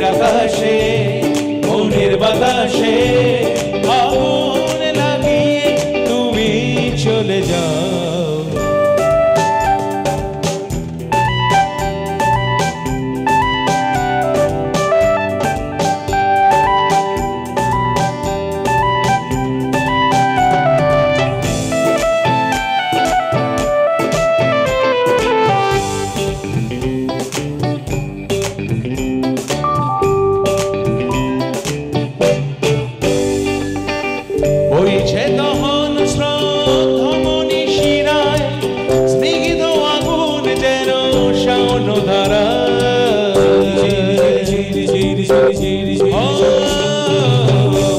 মনের আকাশে মনের বাতাসে আগুন লাগিয়ে তুমি চলে যাও। বইছে দহন স্রোত ধমনী শিরায়, স্নিগ্ধ আগুন যেন শাওন ধারা।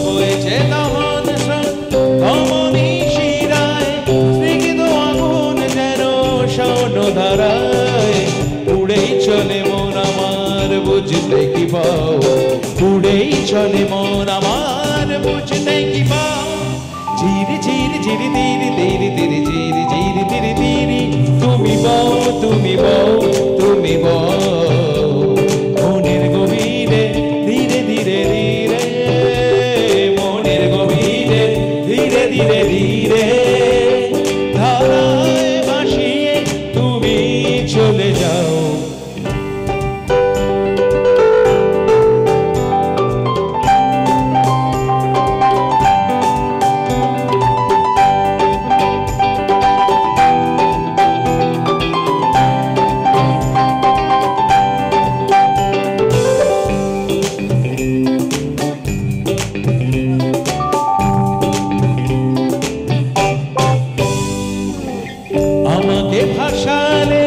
বইছে দহন স্রোত ধমনী শিরায়, স্নিগ্ধ আগুন যেন শাওন ধারায়। উড়েই চলে মন আমার বুঝতে কি পাও, উড়েই চলে মন আমার বুঝতে কি পাও। ঝিরি ঝিরি ঝিরি ধীরে ধীরে ধীরে ঝিরি ঝিরি ধীরে ধীরে তুমি বও তুমি বও তুমি বও। মনের গভীরে ধীরে ধীরে ধীরে, মনের গভীরে ধীরে ধীরে ধীরে ধারায় ভাসিয়ে তুমি চলে যাও। আমাকে ভাসালে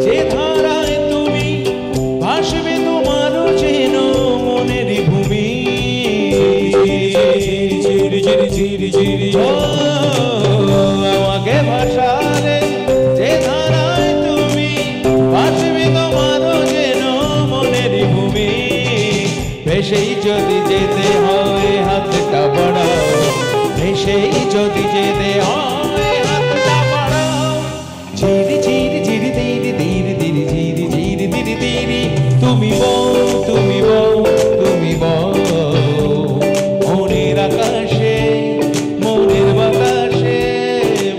যে ধারায় তুমি ভাসবে তোমারও যেন মনের ভূমি। আমাকে ভাসালে যে ধারায় তুমি ভাসবে তোমারও যেন মনের ভূমি। ভেসেই যদি যেতে হয় হাতটা বাড়াও, ভেসেই যদি যেতে হয় হাতটা বাড়াও। ঝিরি ঝিরি ঝিরি ধীরে ধীরে ধীরে ঝিরি ঝিরি ধীরে ধীরে তুমি বও তুমি বও তুমি বও। মনের আকাশে মনের বাতাসে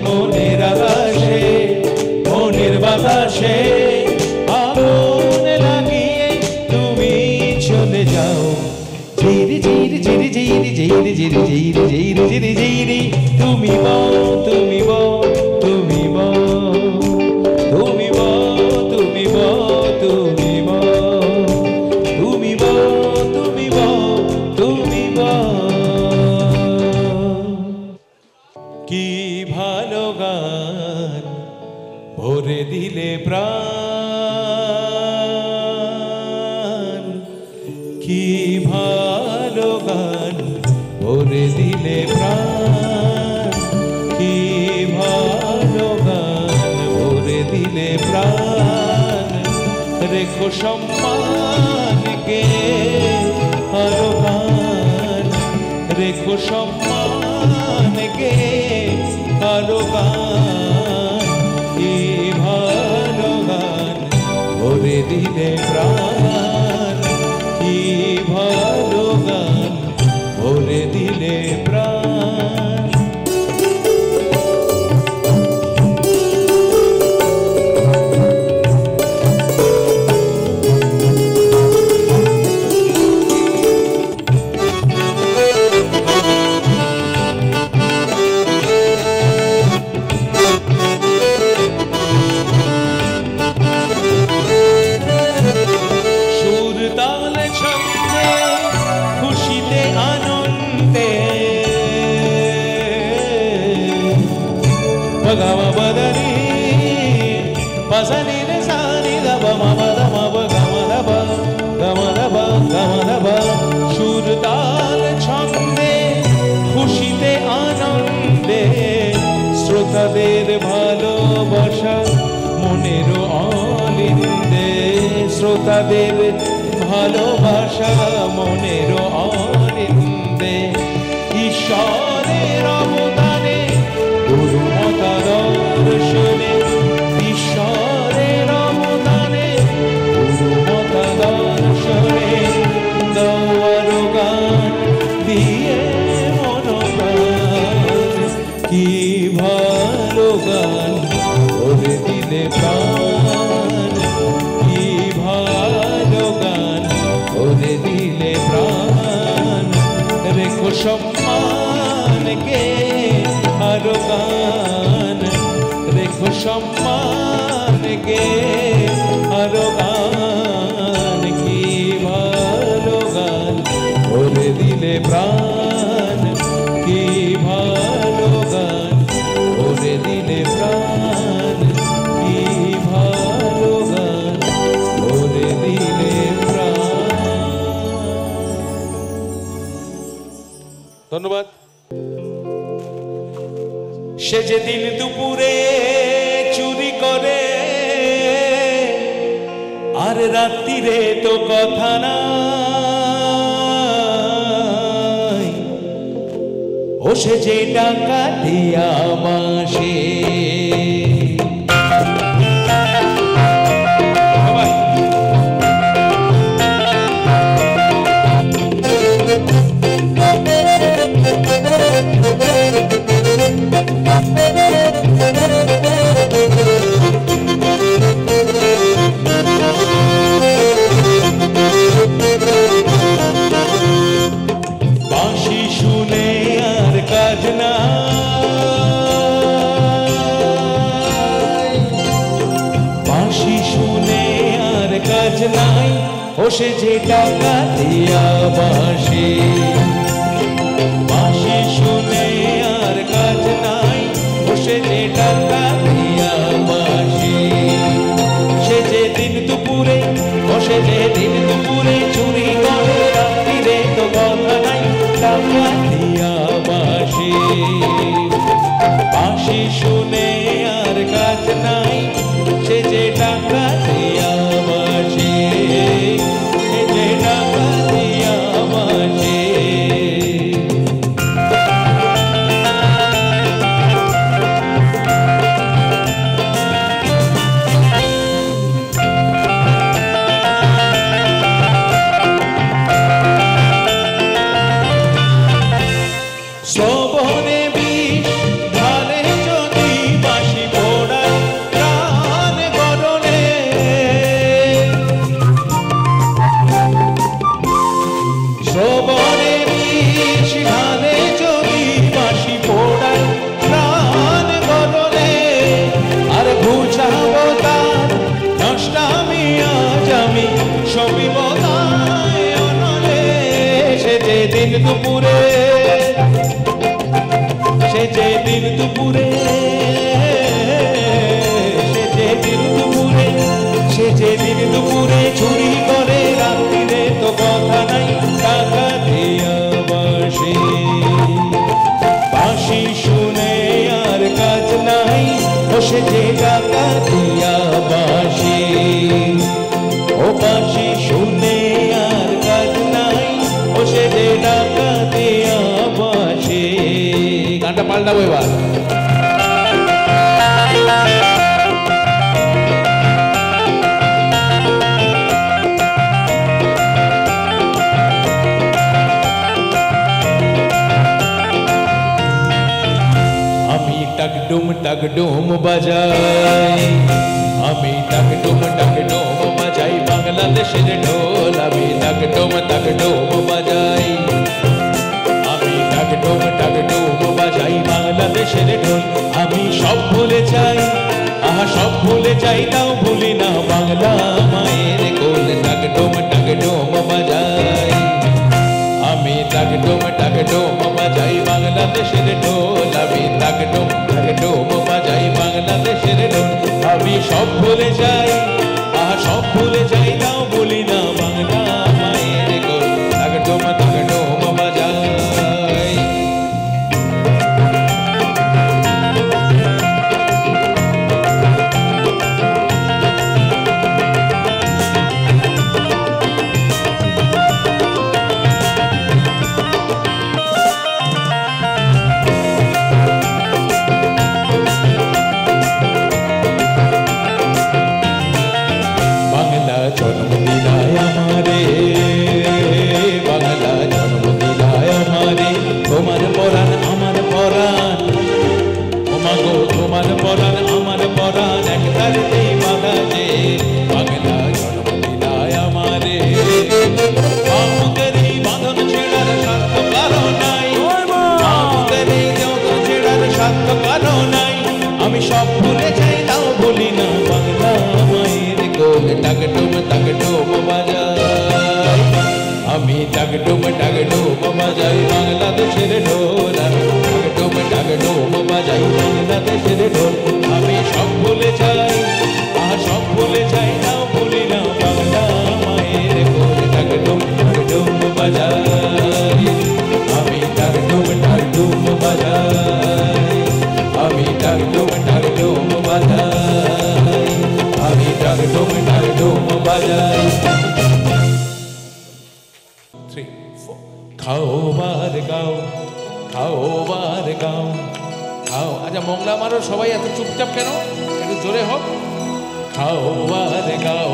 মনের আকাশে মনের বাতাসে আগুন লাগিয়ে তুমি চলে যাও। ঝিরি ঝিরি ঝিরি ঝিরি ঝিরি ঝিরি ঝিরি ঝিরি ঝিরি ঝিরি তুমি বও তুমি বও তুমি বও তুমি বও তুমি বও তুমি বও তুমি বও তুমি বও তুমি বও। কি ভালো গান ভরে দিলে প্রাণ, কি ভালো গান ভরে দিলে প্রাণ, কি ভালো গান ভরে দিলে প্রাণ। রেখো সম্মান গে আরো গান, রেখো সম্মান গে আরো গান। কি ভালো গান ভরে দিলে প্রাণ, কি ভালো গান ভরে দিলে প্রাণ। Gama badani, pasani re sani da ba ma ba da ma ba gama da ba, gama da ba, gama da ba. Shur tal chande, খুশিতে আনন্দে, শ্রোতাদের ভালোবাসা মনের অলিন্দে, শ্রোতাদের ভালোবাসা মনের অলিন্দে। ঈশ্বরের অবদানে গুরুমতার দর্শনে, ঈশ্বরের অবদানে গুরুমতা দর্শনে রেখো সম্মান গে আরো গান, রেখো সম্মান গে আরো গান, কি ভালো গান ওরে দিলে প্রাণ, কি ভালো গান ওরে দিলে প্রাণ, কি ভালো গান ওরে দিলে প্রাণ। ধন্যবাদ। সে যেদিন দুপুরে চুরি করে আর রাত্রিরে তো কথা নাই, ও সে যে টাকা দিয়া মাসে বাঁশি শুনে আর কাজ নাই, বাঁশি শুনে আর কাজ নাই, ও সে যে টাকা দিয়া বাঁশি, বাঁশি শুনে আর কাজ নাই, ও সে যে টাকা দিয়া বাঁশি। সে যে দিন দুপুরে, ও সে যে দিন দুপুরে চুরি করে রাত্রিরে তো কথা নাই, টাকা দিয়া বাঁশি, বাঁশি শুনে আর কাজ নাই, সে যে টাকা দিয়া বাঁশি, সে যে টাকা দিয়া বাঁশি। শ্রবণে বিষ ঢালে যদি বাঁশি পোড়ায় প্রাণ গরলে, শ্রবণে বিষ ঢালে যদি বাঁশি পোড়ায় প্রাণ গরলে, আর বুঝাবো তার নষ্টামি আজ আমি সবই বদায় অনলে। সে যে দিন দুপুরে, সে যে দিন দুপুরে, সে যে দিন দুপুরে, সে যে দিন দুপুরে চুরি করে রাত্রিরে তো কথা নাই, টাকা দিয়া বাঁশি, বাঁশি শুনে আর কাজ নাই, ও সে যে টাকা দিয়া বাঁশি, ও বাঁশি শুনে আর কাজ নাই, ও সে যে টাকা দিয়া বাঁশি। গানটা পাল্টাবো এবার। আমি টাকডুম বাজাই, আমি টাকডুম বাজাই বাংলাদেশের ঢোল, আমি টাকডুম বাজাই, আমি টাকডুম বাজাই বাংলাদেশের ঢোল। আমি সব ভুলে যাই, আহা সব ভুলে যাই, তাও ভুলি না বাংলা মায়ের কোল। টাকডুম বাজাই, আমি টাকডুম বাজাই বাংলাদেশের ঢোল, আমি টাকডুম বাজাই বাংলাদেশের ঢোল। আমি সব ভুলে যাই, আহা সব ভুলে যাই, তাও ভুলি না বাংলা মায়ের কোল। টাকডুম বাজাই। ডুম বাজাই বাংলাদেশের ঢোল, ডুম বাজাই বাংলাদেশের ঢোল। আমি সব ভুলে যাই, সব ভুলে যাই, নাও ভুলি না বাংলা মায়ের কোল। ডুম বাজাই, আমি ডুম বাজাই, আমি ডুম বাজাই, আমি ডুম বাজাই। খাও বার গাও, খাও বার গাও, খাও। আচ্ছা মংলা মারো সবাই, এত চুপচাপ কেন? একটু জোরে হোক। খাও বার গাও,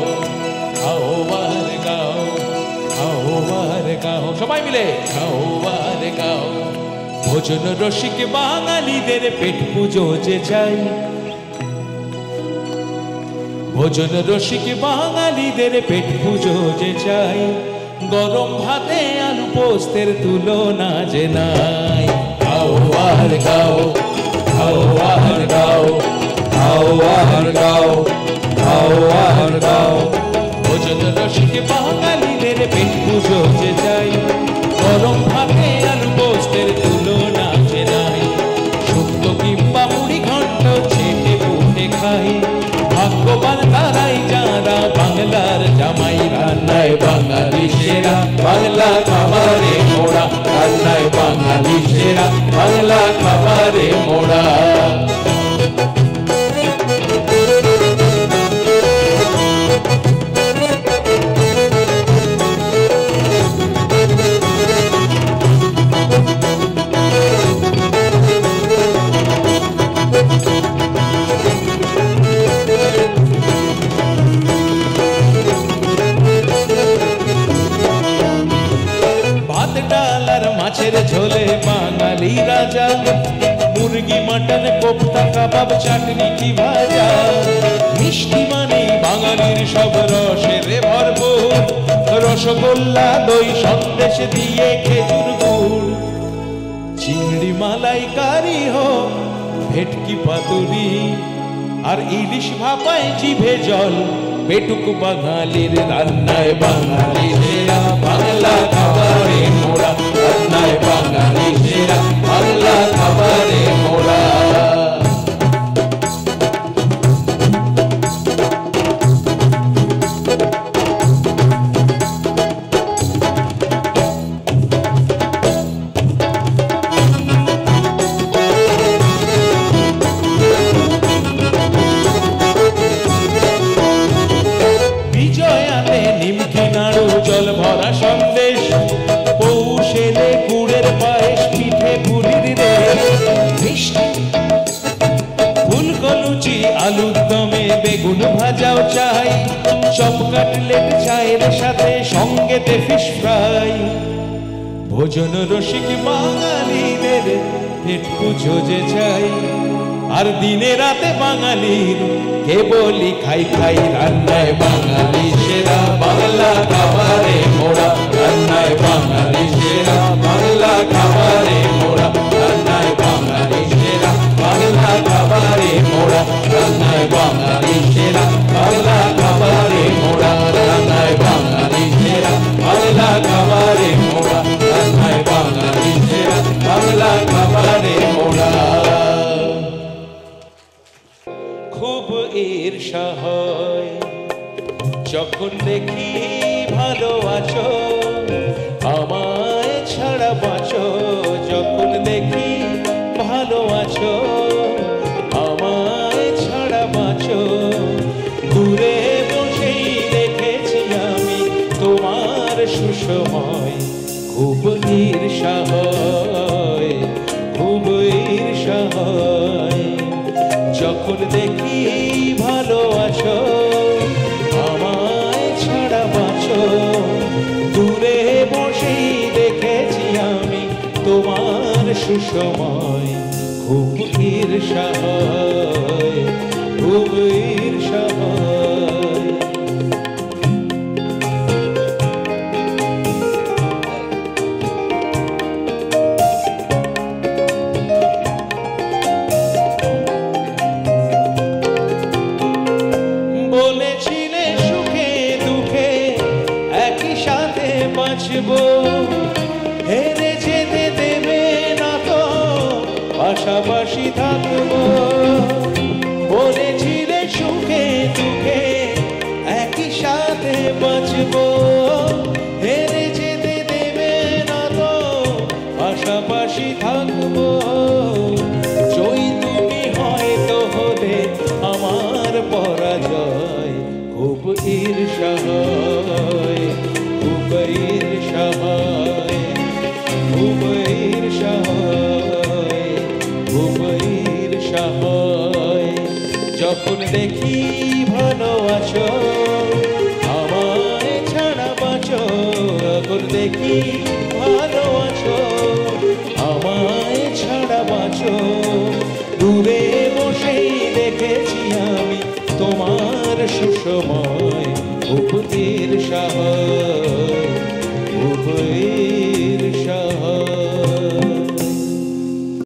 খাও বার গাও, খাও বার গাও, সবাই মিলে খাও বার গাও। ভোজন রসিক বাঙালিদের পেট পুজো যে চাই, ভোজন রসিক বাঙালিদের পেট পুজো যে চাই। গরম ভাতে আলু পোস্তের তুলনা যে নাই। খাও আর গাও, খাও আর গাও, খাও আর গাও, খাও আর গাও। ভোজন রসিক বাঙালিদের পেট পুজো যে চাই। গরম ভাতে আলু পোস্তের তুলনা যে নাই। শুক্তো কিংবা মুড়ি ঘন্ট ছেটে পুটে খাই। ভাগ্যবান তারাই যারা বাংলার জামাই। রান্নায় বাঙালি সেরা, বাংলা খাবারে মোড়া। রান্নায় বাঙালি সেরা, বাংলা খাবারে মোড়া। মাছের ঝোলে বাঙালি রাজা। মুরগি মাটন কোপ্তা কাবাব চাটনি কি ভাজা। মিষ্টি মানে বাঙালির সব রসের ভরপুর। রসগোল্লা দই সন্দেশ দিয়ে খেজুর গুড়। চিংড়ি মালাইকারি হোক ভেটকি পাতুরি। আর ইলিশ ভাপায় জিভে জল। পেটুক বাঙালির রান্নায় বাঙালি সেরা, বাংলা খাবারে মোড়া। রান্নায় বাঙালি সেরা, বাংলা খাবারে মোড়া। বিজয়াতে নিমকি নাড়ু জল ভরা সন্দেশ। পৌষেলে গুড়ের পায়েস পিঠে পুলির রেশ। মিষ্টি ফুলকো লুচি আলুর দমে বেগুন ভাজাও চাই। সব কাটলেট চায়ের সাথে সঙ্গেতে ফিশ ফ্রাই। ভোজন রসিক বাঙালিদের পেট পুজো যে চাই। আর দিনে রাতে বাঙালির কেবলই খাই খাই। রান্নায় বাঙালি সেরা, বাংলা খাবারে মোড়া। রান্নায় বাঙালি সেরা, বাংলা খাবারে মোড়া। রান্নায় বাঙালি সেরা, বাংলা খাবারে মোড়া। রান্নায় বাঙালি সেরা, বাংলা খাবারে মোড়া। রান্নায় বাঙালি সেরা, বাংলা খাবারে মোড়া। রান্নায় বাঙালি সেরা, বাংলা খাবারে মোড়া। খুব ঈর্ষা হয় যখন দেখি ভালো আছো। আমায় ছাড়া বাঁচো যখন দেখি ভালো আছো। আমায় ছাড়া বাঁচো। দূরে বসেই দেখেছি আমি তোমার সুসময়। খুব ঈর্ষা হয়, খুব ঈর্ষা হয় যখন দেখি ভালো আছো। আমায় ছাড়া বাঁচো। দূরে বসেই দেখেছি আমি তোমার সুসময়। খুব ঈর্ষা হয়, খুব ঈর্ষা হয়। বলেছিলে সুখে দুঃখে একই সাথে বাঁচবো। থাকবো। বলেছিলে সুখে দুঃখে একই সাথে বাঁচবো, হেরে যেতে দেবে না তো, পাশাপাশি থাকবো। জয়ী তুমি হয়তো হলে আমার পরাজয়, খুব ঈর্ষা হয়, খুব ঈর্ষা হয়, খুব ঈর্ষা হয়, খুব ঈর্ষা হয়। যখন দেখি